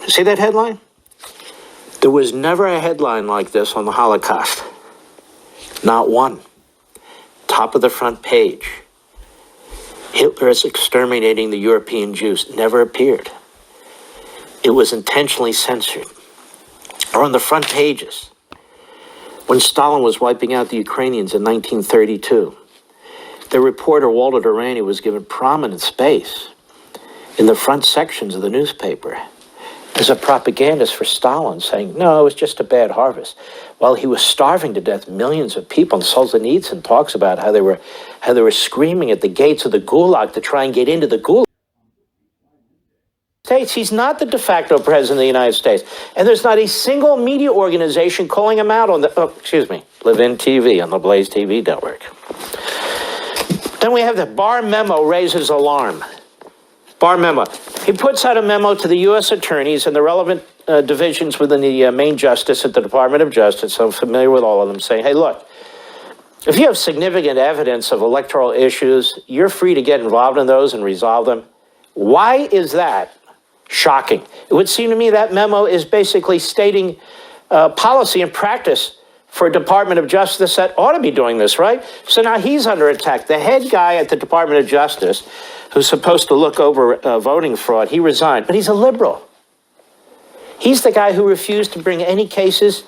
See that headline? There was never a headline like this on the Holocaust. Not one. Top of the front page. Hitler is exterminating the European Jews. Never appeared. It was intentionally censored. Or on the front pages, when Stalin was wiping out the Ukrainians in 1932, the reporter Walter Durrani was given prominent space in the front sections of the newspaper as a propagandist for Stalin, saying, no, it was just a bad harvest. While he was starving to death millions of people, and Solzhenitsyn talks about how they were screaming at the gates of the Gulag to try and get into the Gulag. He's not the de facto president of the United States. And there's not a single media organization calling him out on the, Levin TV on the Blaze TV network. Then we have the Barr memo raises alarm. Barr memo. He puts out a memo to the U.S. attorneys and the relevant divisions within the main justice at the Department of Justice. I'm familiar with all of them, saying, hey, look, if you have significant evidence of electoral issues, you're free to get involved in those and resolve them. Why is that shocking? It would seem to me that memo is basically stating policy and practice for a Department of Justice that ought to be doing this, right? So now he's under attack. The head guy at the Department of Justice, who's supposed to look over voting fraud, he resigned, but he's a liberal. He's the guy who refused to bring any cases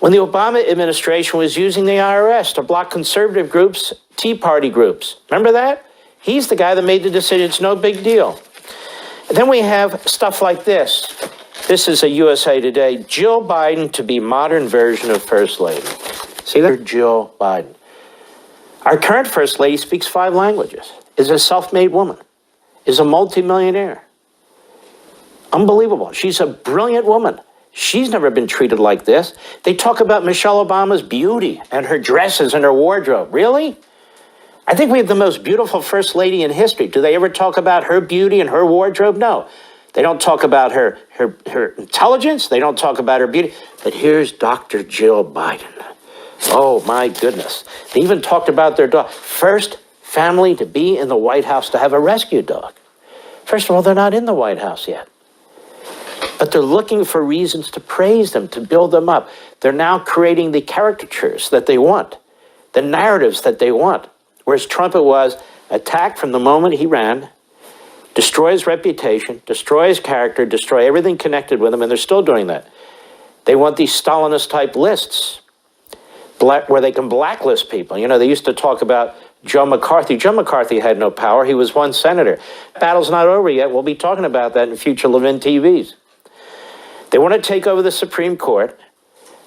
when the Obama administration was using the IRS to block conservative groups, Tea Party groups. Remember that? He's the guy that made the decision. It's no big deal. And then we have stuff like this. This is a USA Today. Jill Biden to be modern version of First Lady. See that? Jill Biden. Our current First Lady speaks 5 languages, is a self-made woman, is a multimillionaire. Unbelievable. She's a brilliant woman. She's never been treated like this. They talk about Michelle Obama's beauty and her dresses and her wardrobe. Really? I think we have the most beautiful First Lady in history. Do they ever talk about her beauty and her wardrobe? No. They don't talk about her intelligence. They don't talk about her beauty. But here's Dr. Jill Biden. Oh, my goodness. They even talked about their dog. First family to be in the White House to have a rescue dog. First of all, they're not in the White House yet. But they're looking for reasons to praise them, to build them up. They're now creating the caricatures that they want, the narratives that they want. Whereas Trump, it was attack from the moment he ran, destroy his reputation, destroy his character, destroy everything connected with him, and they're still doing that. They want these Stalinist-type lists where they can blacklist people. You know, they used to talk about Joe McCarthy. Joe McCarthy had no power. He was one senator. Battle's not over yet. We'll be talking about that in future Levin TVs. They want to take over the Supreme Court.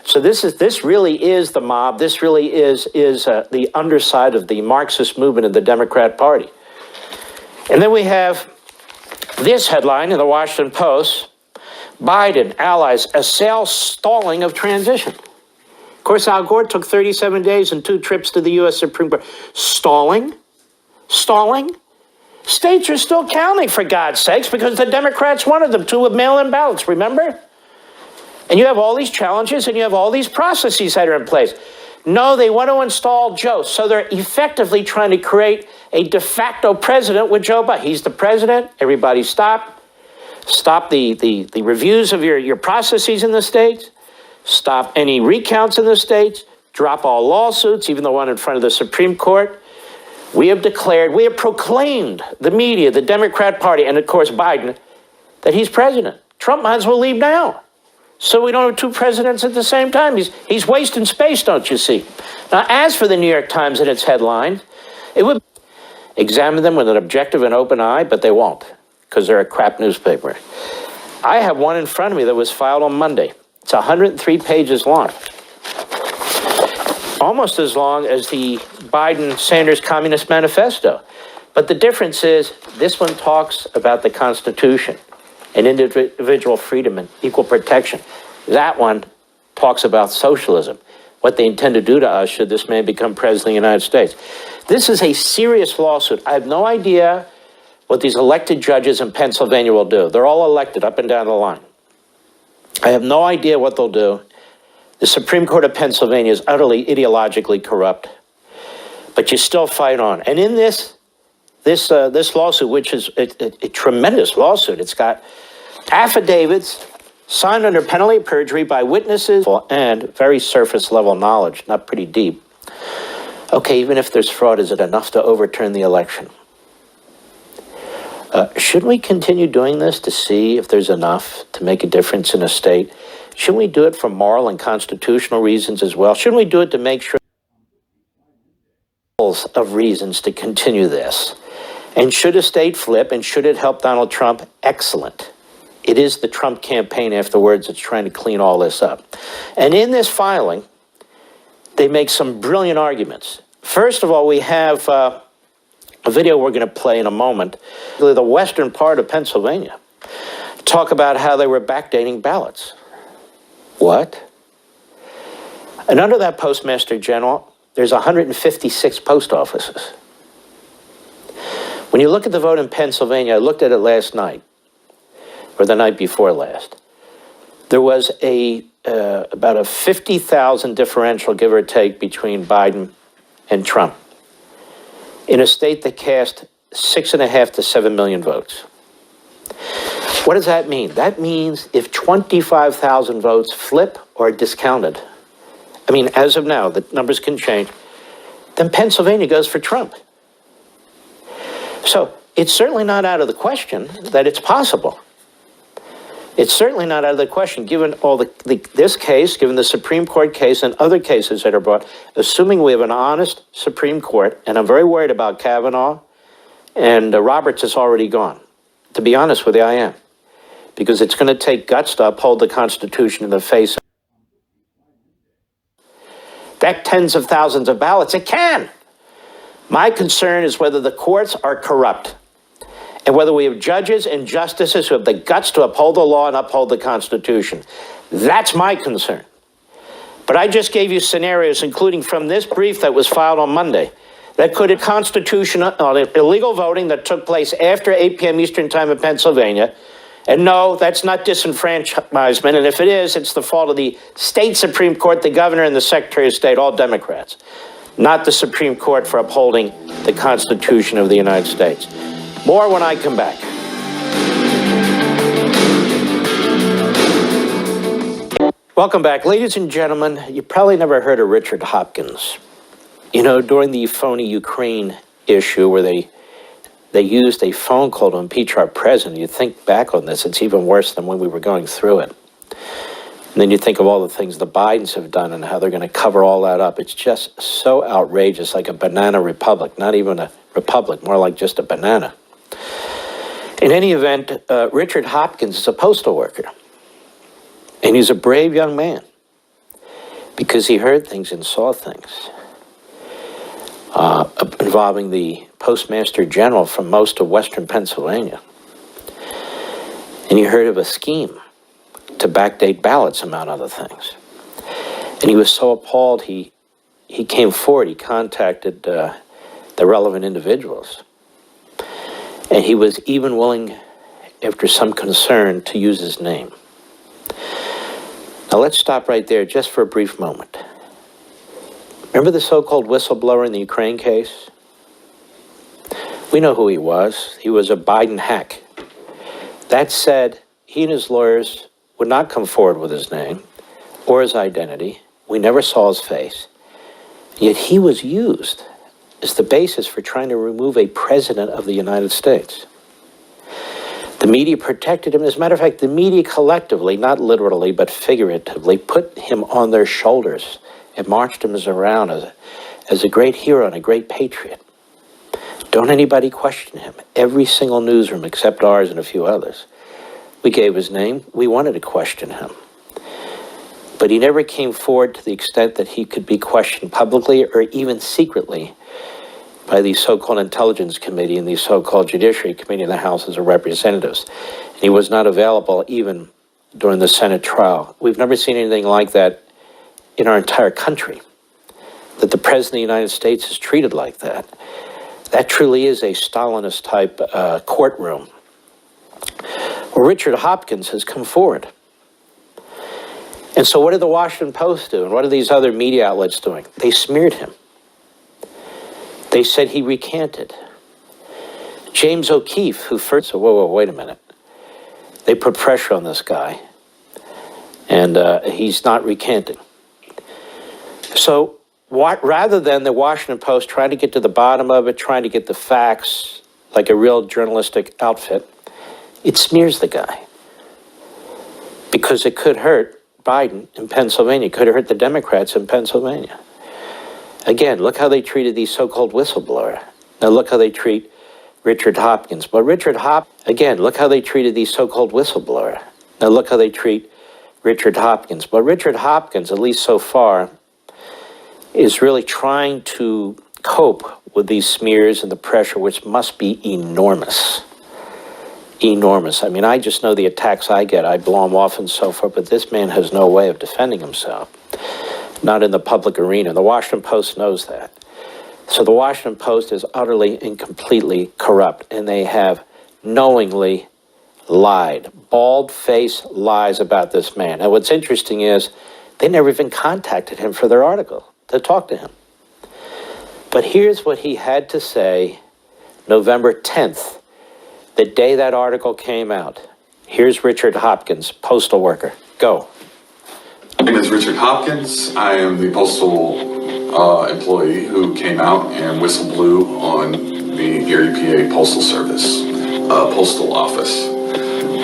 So this really is the mob. This really is the underside of the Marxist movement of the Democrat Party. And then we have this headline in the Washington Post: Biden allies assail stalling of transition. Of course, Al Gore took 37 days and 2 trips to the U.S. Supreme Court. Stalling? Stalling? States are still counting, for God's sakes, because the Democrats wanted them to with mail-in ballots, remember? And you have all these challenges and you have all these processes that are in place. No, they want to install Joe. So they're effectively trying to create a de facto president with Joe Biden. He's the president. Everybody stop. Stop the reviews of your processes in the states. Stop any recounts in the states. Drop all lawsuits, even the one in front of the Supreme Court. We have proclaimed, the media, the Democrat Party, and of course Biden, that he's president. Trump might as well leave now. So we don't have 2 presidents at the same time. He's wasting space, don't you see? Now, as for the New York Times and its headline, it would examine them with an objective and open eye, but they won't, because they're a crap newspaper. I have one in front of me that was filed on Monday. It's 103 pages long. Almost as long as the Biden-Sanders Communist Manifesto. But the difference is this one talks about the Constitution and individual freedom and equal protection. That one talks about socialism, what they intend to do to us should this man become president of the United States. This is a serious lawsuit. I have no idea what these elected judges in Pennsylvania will do. They're all elected up and down the line. I have no idea what they'll do. The Supreme Court of Pennsylvania is utterly ideologically corrupt, but you still fight on. And in this lawsuit, which is a tremendous lawsuit, it's got Affidavits signed under penalty of perjury by witnesses and very surface level knowledge, not pretty deep. Okay, even if there's fraud, is it enough to overturn the election? Should we continue doing this to see if there's enough to make a difference in a state? Shouldn't we do it for moral and constitutional reasons as well? Shouldn't we do it to make sure of reasons to continue this? And should a state flip, and should it help Donald Trump? Excellent. It is the Trump campaign afterwards that's trying to clean all this up. And in this filing, they make some brilliant arguments. First of all, we have a video we're going to play in a moment. The western part of Pennsylvania talk about how they were backdating ballots. What? And under that Postmaster General, there's 156 post offices. When you look at the vote in Pennsylvania, I looked at it last night, or the night before last. There was about a 50,000 differential, give or take, between Biden and Trump in a state that cast 6.5 to 7 million votes. What does that mean? That means if 25,000 votes flip or are discounted, I mean, as of now, the numbers can change, then Pennsylvania goes for Trump. So it's certainly not out of the question that it's possible. It's certainly not out of the question, given all this case, given the Supreme Court case and other cases that are brought, assuming we have an honest Supreme Court, and I'm very worried about Kavanaugh, and Roberts is already gone. To be honest with you, I am. Because it's going to take guts to uphold the Constitution in the face of that tens of thousands of ballots. It can. My concern is whether the courts are corrupt, and whether we have judges and justices who have the guts to uphold the law and uphold the Constitution. That's my concern. But I just gave you scenarios, including from this brief that was filed on Monday, that could have constitutional illegal voting that took place after 8 p.m. Eastern Time in Pennsylvania. And no, that's not disenfranchisement. And if it is, it's the fault of the state Supreme Court, the governor, and the Secretary of State, all Democrats, not the Supreme Court for upholding the Constitution of the United States. More when I come back. Welcome back. Ladies and gentlemen, you probably never heard of Richard Hopkins. You know, during the phony Ukraine issue where they used a phone call to impeach our president, you think back on this, it's even worse than when we were going through it. And then you think of all the things the Bidens have done and how they're going to cover all that up. It's just so outrageous, like a banana republic, not even a republic, more like just a banana. In any event, Richard Hopkins is a postal worker. And he's a brave young man because he heard things and saw things involving the Postmaster General from most of Western Pennsylvania. And he heard of a scheme to backdate ballots, among other things. And he was so appalled, he came forward, he contacted the relevant individuals. And he was even willing, after some concern, to use his name. Now let's stop right there just for a brief moment. Remember the so-called whistleblower in the Ukraine case? We know who he was. He was a Biden hack. That said, he and his lawyers would not come forward with his name or his identity. We never saw his face. Yet he was used as the basis for trying to remove a president of the United States. The media protected him. As a matter of fact, the media collectively, not literally, but figuratively, put him on their shoulders and marched him around as a great hero and a great patriot. Don't anybody question him. Every single newsroom except ours and a few others. We gave his name. We wanted to question him. But he never came forward to the extent that he could be questioned publicly or even secretly by the so-called Intelligence Committee and the so-called Judiciary Committee in the House of Representatives. And he was not available even during the Senate trial. We've never seen anything like that in our entire country, that the President of the United States is treated like that. That truly is a Stalinist-type courtroom. Well, Richard Hopkins has come forward. And so what did the Washington Post do? And what are these other media outlets doing? They smeared him. They said he recanted. James O'Keefe, who first said, whoa, wait a minute. They put pressure on this guy, and he's not recanting. So rather than the Washington Post trying to get to the bottom of it, trying to get the facts like a real journalistic outfit, it smears the guy. Because it could hurt Biden in Pennsylvania, it could hurt the Democrats in Pennsylvania. Again, look how they treated these so-called whistleblowers. Now look how they treat Richard Hopkins. But again, look how they treated these so-called whistleblowers. Now look how they treat Richard Hopkins. But Richard Hopkins, at least so far, is really trying to cope with these smears and the pressure, which must be enormous. Enormous. I mean, I just know the attacks I get. I blow him off and so forth, but this man has no way of defending himself. Not in the public arena. The Washington Post knows that. So the Washington Post is utterly and completely corrupt, and they have knowingly lied. Bald-faced lies about this man. And what's interesting is they never even contacted him for their article to talk to him. But here's what he had to say November 10th, the day that article came out. Here's Richard Hopkins, postal worker. Go. My name is Richard Hopkins. I am the postal employee who came out and whistle blew on the Erie, PA Postal Service, postal office.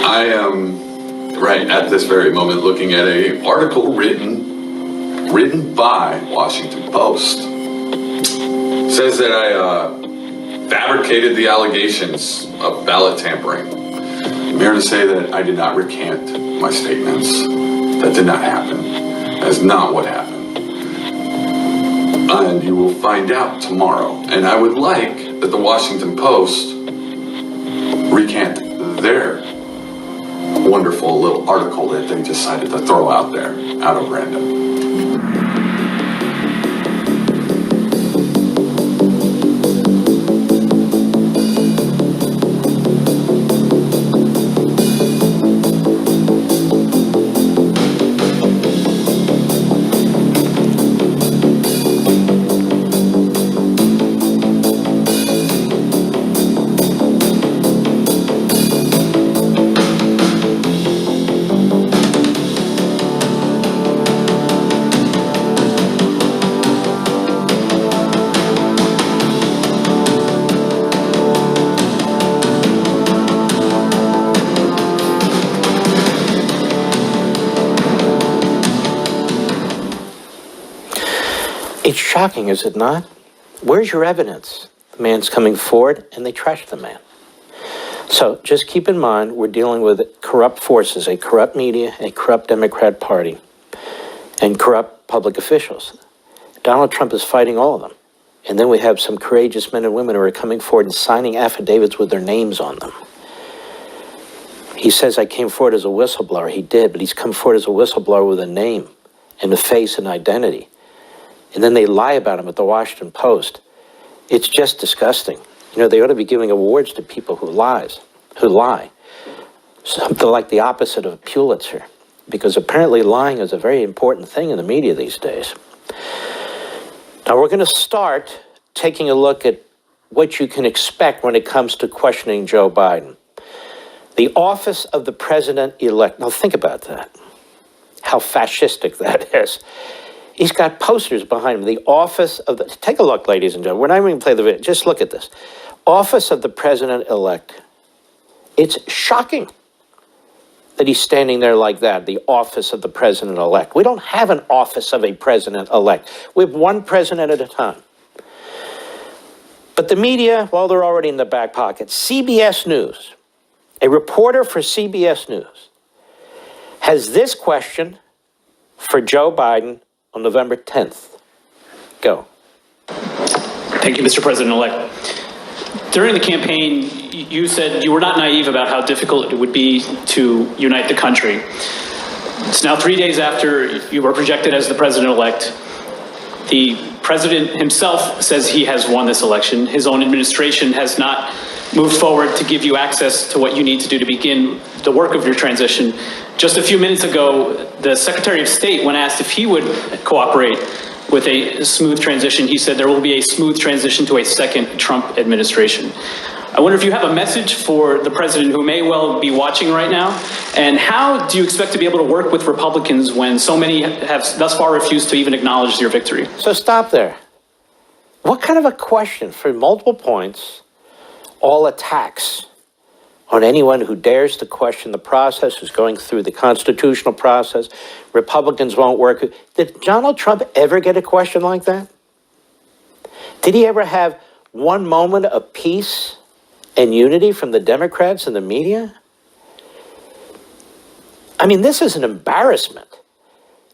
I am, right at this very moment, looking at an article written by Washington Post. It says that I fabricated the allegations of ballot tampering. I'm here to say that I did not recant my statements. That did not happen. That is not what happened. And you will find out tomorrow. And I would like that the Washington Post recant their wonderful little article that they decided to throw out there out of random. It's shocking, is it not? Where's your evidence? The man's coming forward, and they trash the man. So just keep in mind, we're dealing with corrupt forces, a corrupt media, a corrupt Democrat Party, and corrupt public officials. Donald Trump is fighting all of them. And then we have some courageous men and women who are coming forward and signing affidavits with their names on them. He says, I came forward as a whistleblower. He did, but he's come forward as a whistleblower with a name and a face and identity. And then they lie about him at the Washington Post. It's just disgusting. You know, they ought to be giving awards to people who lie. Something like the opposite of Pulitzer, because apparently lying is a very important thing in the media these days. Now we're going to start taking a look at what you can expect when it comes to questioning Joe Biden. The office of the president-elect. Now think about that. How fascistic that is. He's got posters behind him. The office of the... Take a look, ladies and gentlemen. We're not even going to play the video. Just look at this. Office of the president-elect. It's shocking that he's standing there like that, the office of the president-elect. We don't have an office of a president-elect. We have one president at a time. But the media, well, they're already in the back pocket. CBS News, a reporter for CBS News, has this question for Joe Biden on November 10th. Go. Thank you, Mr. President-elect. During the campaign, you said you were not naive about how difficult it would be to unite the country. It's now 3 days after you were projected as the president-elect. The president himself says he has won this election. His own administration has not moved forward to give you access to what you need to do to begin the work of your transition. Just a few minutes ago, the Secretary of State, when asked if he would cooperate with a smooth transition, he said there will be a smooth transition to a second Trump administration. I wonder if you have a message for the president who may well be watching right now, and how do you expect to be able to work with Republicans when so many have thus far refused to even acknowledge your victory? So stop there. What kind of a question for multiple points, all attacks on anyone who dares to question the process, who's going through the constitutional process? Republicans won't work. Did Donald Trump ever get a question like that? Did he ever have one moment of peace and unity from the Democrats and the media? I mean, this is an embarrassment.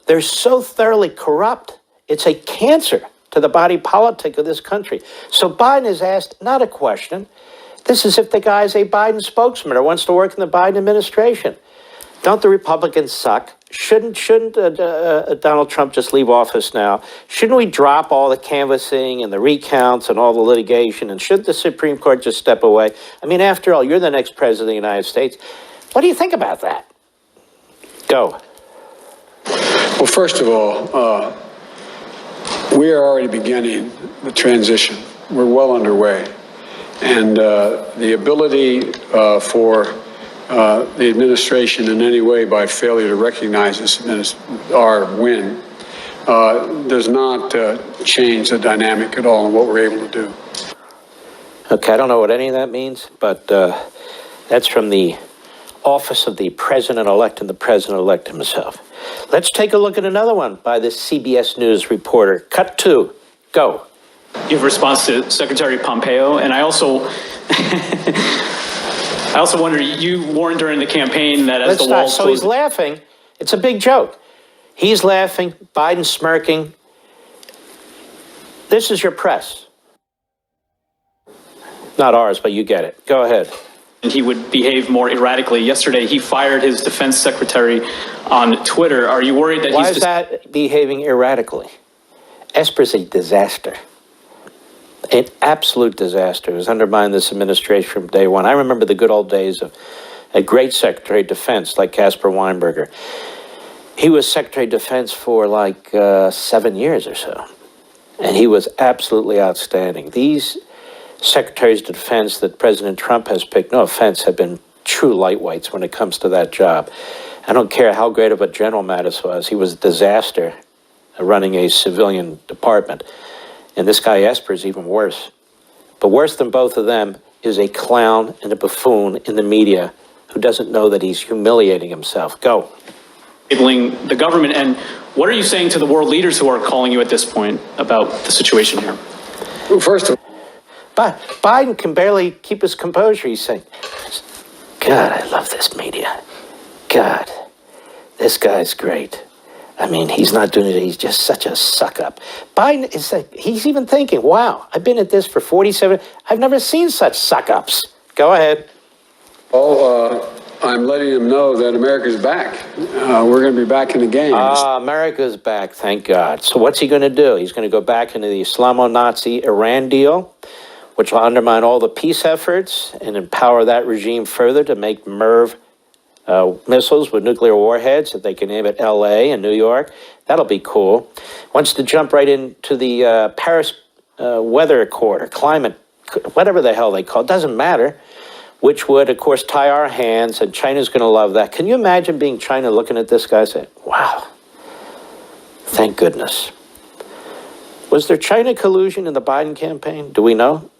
They're so thoroughly corrupt. It's a cancer to the body politic of this country. So Biden is asked not a question. This is if the guy is a Biden spokesman or wants to work in the Biden administration. Don't the Republicans suck? Shouldn't Donald Trump just leave office now? Shouldn't we drop all the canvassing and the recounts and all the litigation? And should the Supreme Court just step away? I mean, after all, you're the next president of the United States. What do you think about that? Go. Well, first of all, we are already beginning the transition. We're well underway. And the ability for the administration in any way by failure to recognize this as our win does not change the dynamic at all in what we're able to do. Okay, I don't know what any of that means, but that's from the office of the president-elect and the president-elect himself. Let's take a look at another one by this CBS News reporter. Cut 2. Go. You have a response to Secretary Pompeo, and I also wonder, you warned during the campaign that as the walls So he's laughing. It's a big joke. He's laughing, Biden's smirking. This is your press. Not ours, but you get it. Go ahead. he would behave more erratically. Yesterday, he fired his defense secretary on Twitter. Are you worried that Why is that behaving erratically? Esper's a disaster. An absolute disaster. It has undermined this administration from day one. I remember the good old days of a great Secretary of Defense like Caspar Weinberger. He was Secretary of Defense for like 7 years or so. And he was absolutely outstanding. These Secretaries of Defense that President Trump has picked, no offense, have been true lightweights when it comes to that job. I don't care how great of a General Mattis was. He was a disaster running a civilian department. And this guy Esper is even worse. But worse than both of them is a clown and a buffoon in the media who doesn't know that he's humiliating himself. Go. Enabling the government. And what are you saying to the world leaders who are calling you at this point about the situation here? Well, first of all, But Biden can barely keep his composure. He's saying, God, I love this media. God, this guy's great. I mean, he's not doing it. He's just such a suck up. Biden is like, he's even thinking, wow, I've been at this for 47. I've never seen such suck ups. Go ahead. I'm letting them know that America's back. We're going to be back in the game. America's back, thank God. So what's he going to do? He's going to go back into the Islamo-Nazi Iran deal, which will undermine all the peace efforts and empower that regime further to make MIRV missiles with nuclear warheads that they can aim at L.A. and New York. That'll be cool. Wants to jump right into the Paris Weather Accord or climate, whatever the hell they call it, doesn't matter, which would, of course, tie our hands, and China's going to love that. Can you imagine being China looking at this guy and saying, wow, thank goodness. Was there China collusion in the Biden campaign? Do we know?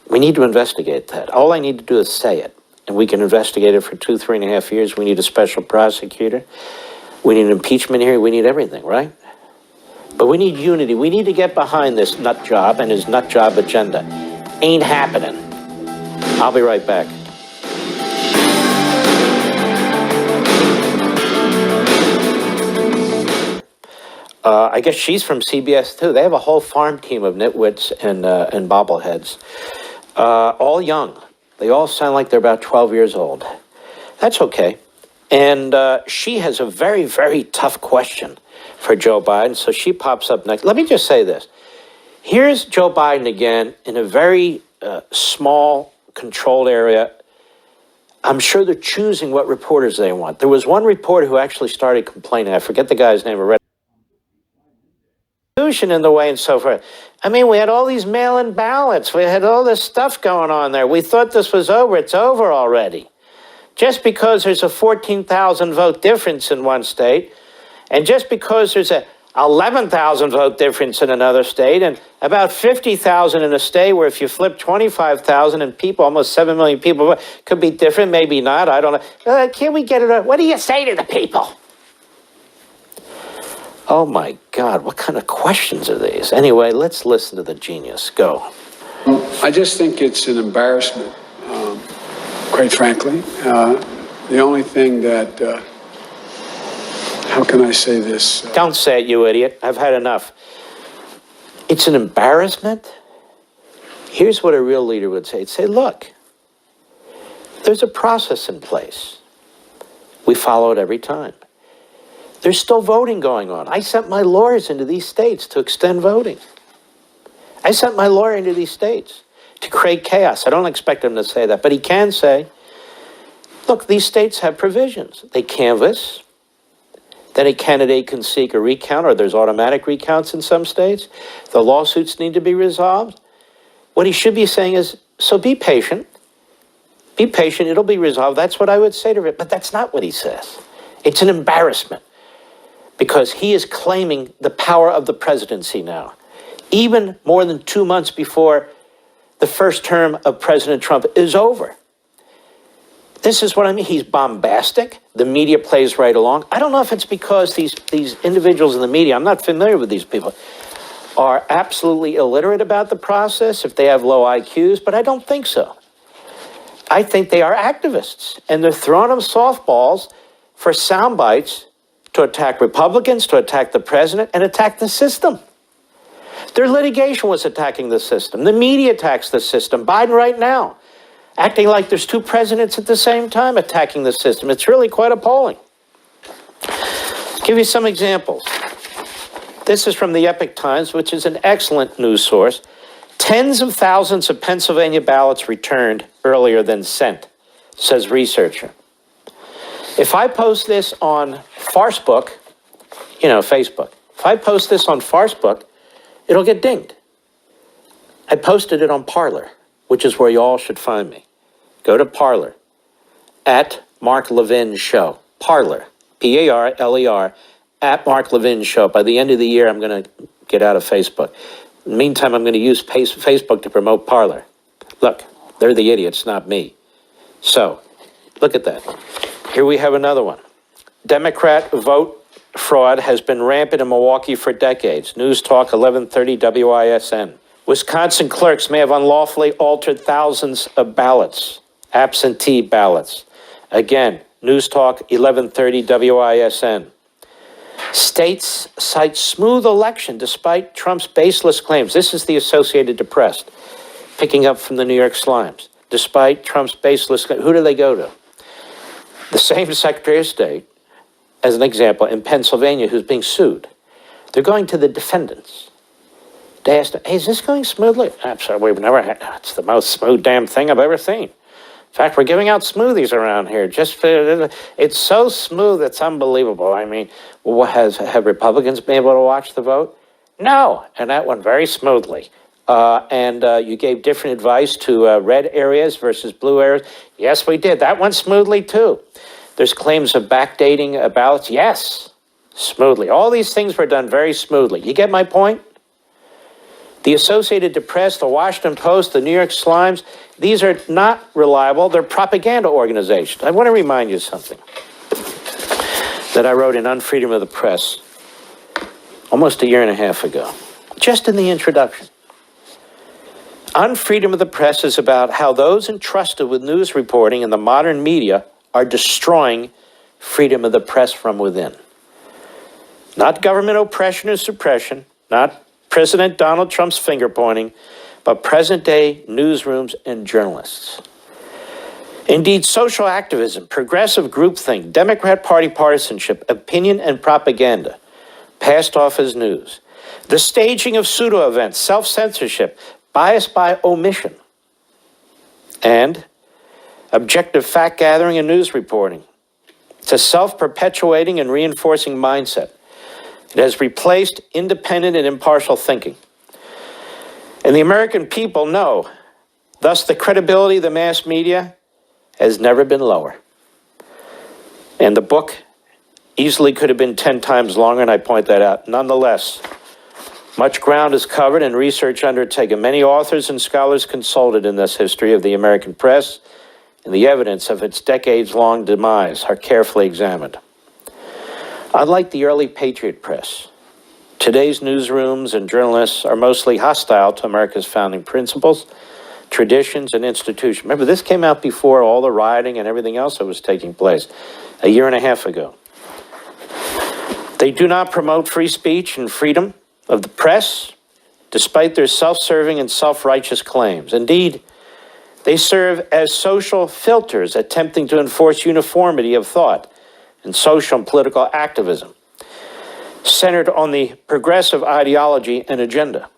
We need to investigate that. All I need to do is say it, and we can investigate it for 3.5 years. We need a special prosecutor. We need an impeachment hearing. We need everything, right? But we need unity. We need to get behind this nut job and his nut job agenda. Ain't happening. I'll be right back. I guess she's from CBS too. They have a whole farm team of nitwits and bobbleheads. All young. They all sound like they're about 12 years old. That's okay. And she has a very, very tough question for Joe Biden, so she pops up next. Let me just say this. Here's Joe Biden again in a very small, controlled area. I'm sure they're choosing what reporters they want. There was one reporter who actually started complaining. I forget the guy's name already. Constitution in the way and so forth. I mean, we had all these mail-in ballots. We had all this stuff going on there. We thought this was over. It's over already. Just because there's a 14,000 vote difference in one state, and just because there's a 11,000 vote difference in another state, and about 50,000 in a state where if you flip 25,000 and people, almost 7 million people, could be different, maybe not, I don't know. Can we get it? What do you say to the people? Oh my God, what kind of questions are these? Anyway, let's listen to the genius. Go. I just think it's an embarrassment, quite frankly. The only thing that, how can I say this? Don't say it, you idiot. I've had enough. It's an embarrassment? Here's what a real leader would say. He'd say, look, there's a process in place. We follow it every time. There's still voting going on. I sent my lawyers into these states to extend voting. I sent my lawyer into these states to create chaos. I don't expect him to say that, but he can say, look, these states have provisions. They canvass. Then a candidate can seek a recount, or there's automatic recounts in some states. The lawsuits need to be resolved. What he should be saying is, so be patient. Be patient, it'll be resolved. That's what I would say to him, but that's not what he says. It's an embarrassment because he is claiming the power of the presidency now, even more than 2 months before the first term of President Trump is over. This is what I mean. He's bombastic. The media plays right along. I don't know if it's because these individuals in the media, I'm not familiar with these people, are absolutely illiterate about the process, if they have low IQs, but I don't think so. I think they are activists, and they're throwing them softballs for sound bites to attack Republicans, to attack the president, and attack the system. Their litigation was attacking the system. The media attacks the system. Biden right now, acting like there's two presidents at the same time attacking the system. It's really quite appalling. I'll give you some examples. This is from the Epoch Times, which is an excellent news source. Tens of thousands of Pennsylvania ballots returned earlier than sent, says researcher. If I post this on Farcebook, Facebook, if I post this on Farcebook, it'll get dinged. I posted it on Parler, which is where you all should find me. Go to Parler, at Mark Levin Show. Parler, Parler, at Mark Levin Show. By the end of the year, I'm going to get out of Facebook. In the meantime, I'm going to use Facebook to promote Parler. Look, they're the idiots, not me. So, look at that. Here we have another one. Democrat vote fraud has been rampant in Milwaukee for decades. News Talk 1130 WISN. Wisconsin clerks may have unlawfully altered thousands of ballots, absentee ballots. Again, News Talk 1130 WISN. States cite smooth election despite Trump's baseless claims. This is the Associated Press, picking up from the New York Slimes. Despite Trump's baseless claims, who do they go to? The same Secretary of State, as an example, in Pennsylvania, who's being sued. They're going to the defendants. They asked, hey, is this going smoothly? Absolutely, we've never had, it's the most smooth damn thing I've ever seen. In fact, we're giving out smoothies around here. It's so smooth, it's unbelievable. I mean, have Republicans been able to watch the vote? No, and that went very smoothly. And you gave different advice to red areas versus blue areas. Yes, we did. That went smoothly, too. There's claims of backdating ballots. Yes, smoothly. All these things were done very smoothly. You get my point? The Associated Press, the Washington Post, the New York Slimes, these are not reliable. They're propaganda organizations. I want to remind you something that I wrote in Unfreedom of the Press almost a year and a half ago, just in the introduction. Unfreedom of the Press is about how those entrusted with news reporting in the modern media are destroying freedom of the press from within. Not government oppression or suppression, not President Donald Trump's finger pointing, but present-day newsrooms and journalists. Indeed, social activism, progressive groupthink, Democrat Party partisanship, opinion and propaganda passed off as news. The staging of pseudo-events, self-censorship, bias by omission, and objective fact-gathering and news reporting. It's a self-perpetuating and reinforcing mindset. It has replaced independent and impartial thinking. And the American people know, thus the credibility of the mass media has never been lower. And the book easily could have been 10 times longer, and I point that out. Nonetheless, much ground is covered and research undertaken. Many authors and scholars consulted in this history of the American press, and the evidence of its decades-long demise are carefully examined. Unlike the early Patriot press, today's newsrooms and journalists are mostly hostile to America's founding principles, traditions, and institutions. Remember, this came out before all the rioting and everything else that was taking place a year and a half ago. They do not promote free speech and freedom of the press, despite their self-serving and self-righteous claims. Indeed, they serve as social filters attempting to enforce uniformity of thought and social and political activism, centered on the progressive ideology and agenda.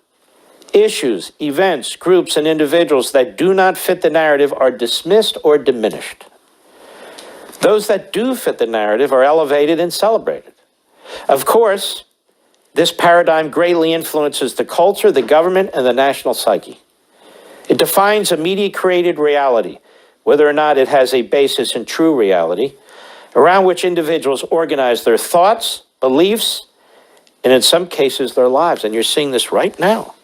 Issues, events, groups, and individuals that do not fit the narrative are dismissed or diminished. Those that do fit the narrative are elevated and celebrated. Of course, this paradigm greatly influences the culture, the government, and the national psyche. It defines a media-created reality, whether or not it has a basis in true reality, around which individuals organize their thoughts, beliefs, and in some cases, their lives. And you're seeing this right now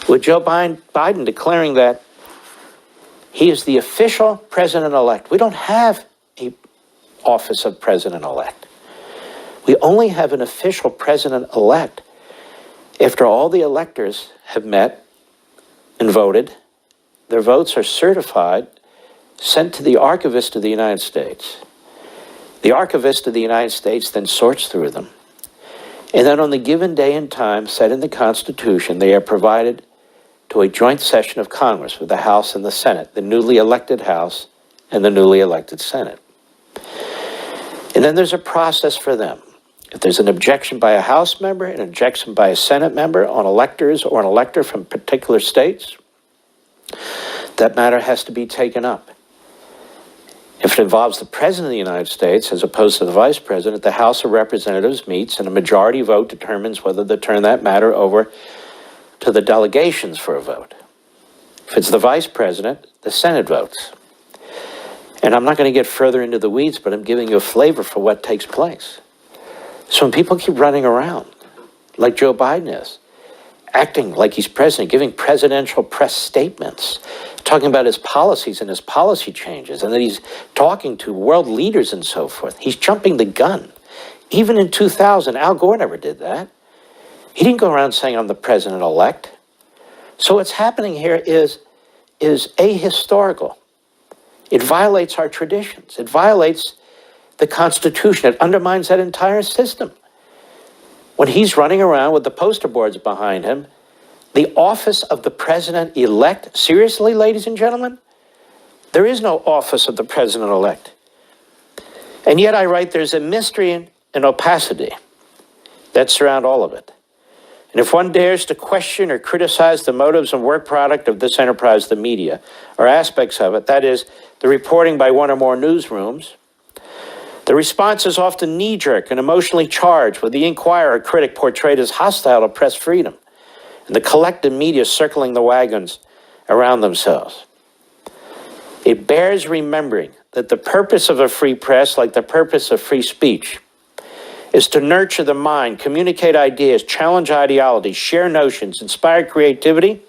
with Joe Biden declaring that he is the official president-elect. We don't have an office of president-elect. We only have an official president-elect after all the electors have met and voted. Their votes are certified, sent to the Archivist of the United States. The Archivist of the United States then sorts through them. And then on the given day and time set in the Constitution, they are provided to a joint session of Congress with the House and the Senate, the newly elected House and the newly elected Senate. And then there's a process for them. If there's an objection by a House member, an objection by a Senate member on electors or an elector from particular states, that matter has to be taken up. If it involves the President of the United States as opposed to the Vice President, the House of Representatives meets and a majority vote determines whether to turn that matter over to the delegations for a vote. If it's the Vice President, the Senate votes. And I'm not going to get further into the weeds, but I'm giving you a flavor for what takes place. So when people keep running around, like Joe Biden is, acting like he's president, giving presidential press statements, talking about his policies and his policy changes, and that he's talking to world leaders and so forth, he's jumping the gun. Even in 2000, Al Gore never did that. He didn't go around saying, I'm the president-elect. So what's happening here is ahistorical. It violates our traditions. It violates the Constitution. It undermines that entire system. When he's running around with the poster boards behind him, the office of the president-elect, seriously, ladies and gentlemen? There is no office of the president-elect. And yet I write there's a mystery and opacity that surround all of it. And if one dares to question or criticize the motives and work product of this enterprise, the media, or aspects of it, that is, the reporting by one or more newsrooms, the response is often knee-jerk and emotionally charged, with the inquirer or critic portrayed as hostile to press freedom, and the collective media circling the wagons around themselves. It bears remembering that the purpose of a free press, like the purpose of free speech, is to nurture the mind, communicate ideas, challenge ideologies, share notions, inspire creativity,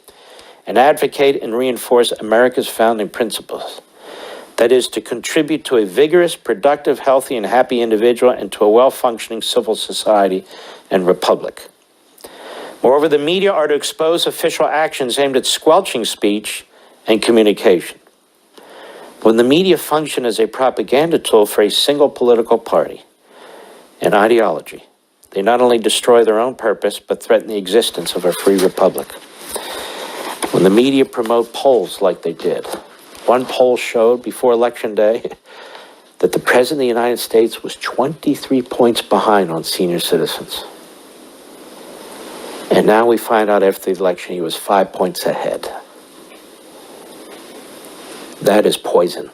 and advocate and reinforce America's founding principles. That is, to contribute to a vigorous, productive, healthy, and happy individual and to a well-functioning civil society and republic. Moreover, the media are to expose official actions aimed at squelching speech and communication. When the media function as a propaganda tool for a single political party and ideology, they not only destroy their own purpose, but threaten the existence of a free republic. When the media promote polls like they did, one poll showed before Election Day that the President of the United States was 23 points behind on senior citizens. And now we find out after the election he was 5 points ahead. That is poison.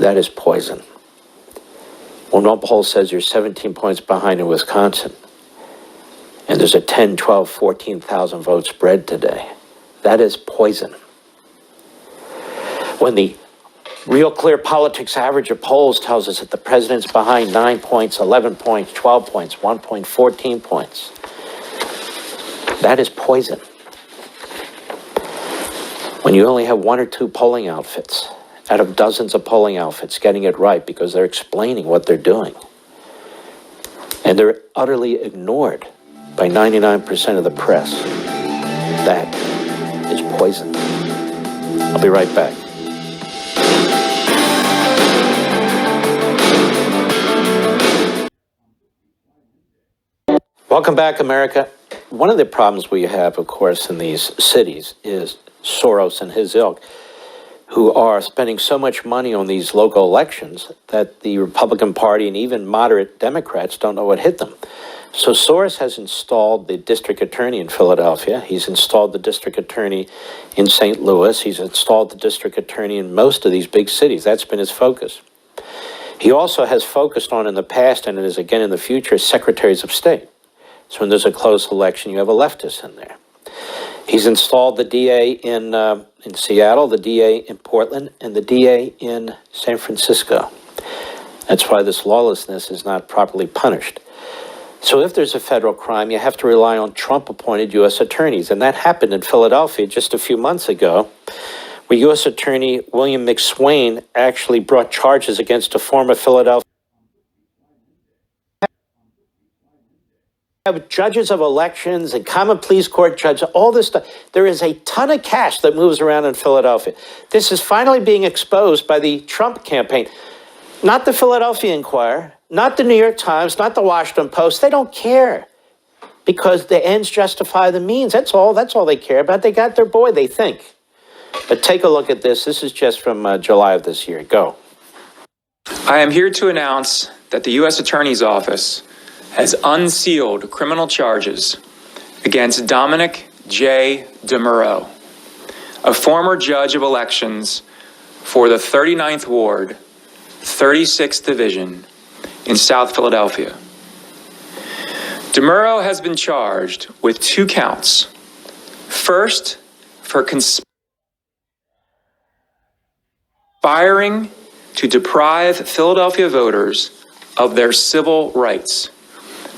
That is poison. When one poll says you're 17 points behind in Wisconsin, and there's a 10, 12, 14,000 vote spread today, that is poison. When the Real Clear Politics average of polls tells us that the president's behind 9 points, 11 points, 12 points, 1 point, 14 points, that is poison. When you only have one or two polling outfits out of dozens of polling outfits getting it right because they're explaining what they're doing, and they're utterly ignored by 99% of the press, that is poison. I'll be right back. Welcome back, America. One of the problems we have, of course, in these cities is Soros and his ilk, who are spending so much money on these local elections that the Republican Party and even moderate Democrats don't know what hit them. So Soros has installed the district attorney in Philadelphia. He's installed the district attorney in St. Louis. He's installed the district attorney in most of these big cities. That's been his focus. He also has focused on in the past, and it is again in the future, secretaries of state. So when there's a close election, you have a leftist in there. He's installed the DA in Seattle, the DA in Portland, and the DA in San Francisco. That's why this lawlessness is not properly punished. So if there's a federal crime, you have to rely on Trump-appointed U.S. attorneys. And that happened in Philadelphia just a few months ago, where U.S. Attorney William McSwain actually brought charges against a former Philadelphia have judges of elections and common pleas court judges, all this stuff. There is a ton of cash that moves around in Philadelphia. This is finally being exposed by the Trump campaign. Not the Philadelphia Inquirer, not the New York Times, not the Washington Post. They don't care because the ends justify the means. That's all they care about. They got their boy, they think. But take a look at this. This is just from July of this year. Go. I am here to announce that the U.S. Attorney's Office has unsealed criminal charges against Dominic J. DeMuro, a former judge of elections for the 39th Ward, 36th Division in South Philadelphia. DeMuro has been charged with 2 counts. First, for conspiring to deprive Philadelphia voters of their civil rights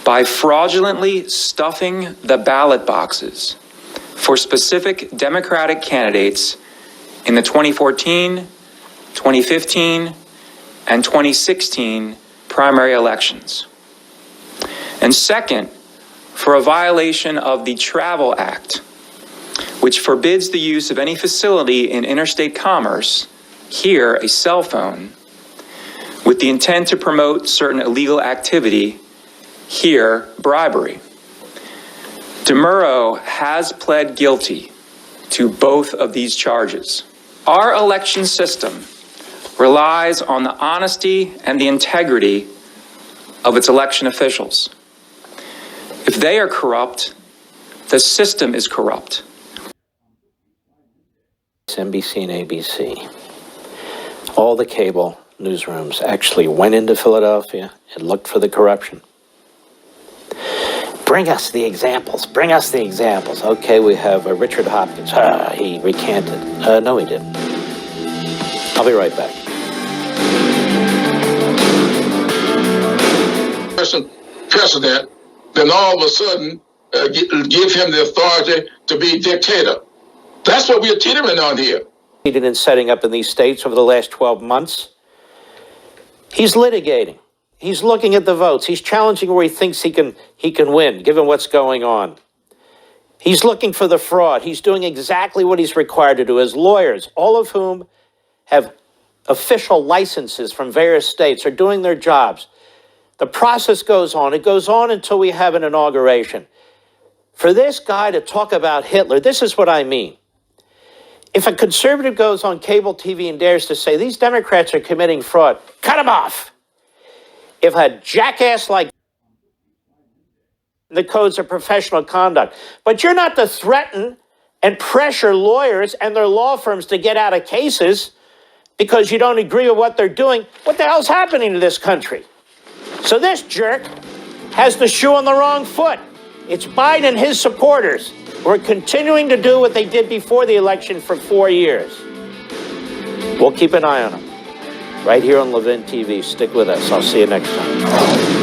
by fraudulently stuffing the ballot boxes for specific Democratic candidates in the 2014, 2015, and 2016 primary elections. And second, for a violation of the Travel Act, which forbids the use of any facility in interstate commerce, here a cell phone, with the intent to promote certain illegal activity, here bribery. DeMuro has pled guilty to both of these charges. Our election system relies on the honesty and the integrity of its election officials. If they are corrupt, the system is corrupt. NBC and ABC, all the cable newsrooms actually went into Philadelphia and looked for the corruption. Bring us the examples. Bring us the examples. Okay, we have Richard Hopkins. He recanted. No, he didn't. I'll be right back. Precedent, then all of a sudden give him the authority to be dictator. That's what we're teetering on here. He did in setting up in these states over the last 12 months. He's litigating. He's looking at the votes. He's challenging where he thinks he can win, given what's going on. He's looking for the fraud. He's doing exactly what he's required to do. His lawyers, all of whom have official licenses from various states, are doing their jobs. The process goes on. It goes on until we have an inauguration. For this guy to talk about Hitler, this is what I mean. If a conservative goes on cable TV and dares to say these Democrats are committing fraud, cut him off. If a jackass like the codes of professional conduct, but you're not to threaten and pressure lawyers and their law firms to get out of cases because you don't agree with what they're doing. What the hell's happening to this country? So this jerk has the shoe on the wrong foot. It's Biden and his supporters who are continuing to do what they did before the election for 4 years. We'll keep an eye on them right here on Levin TV. Stick with us. I'll see you next time.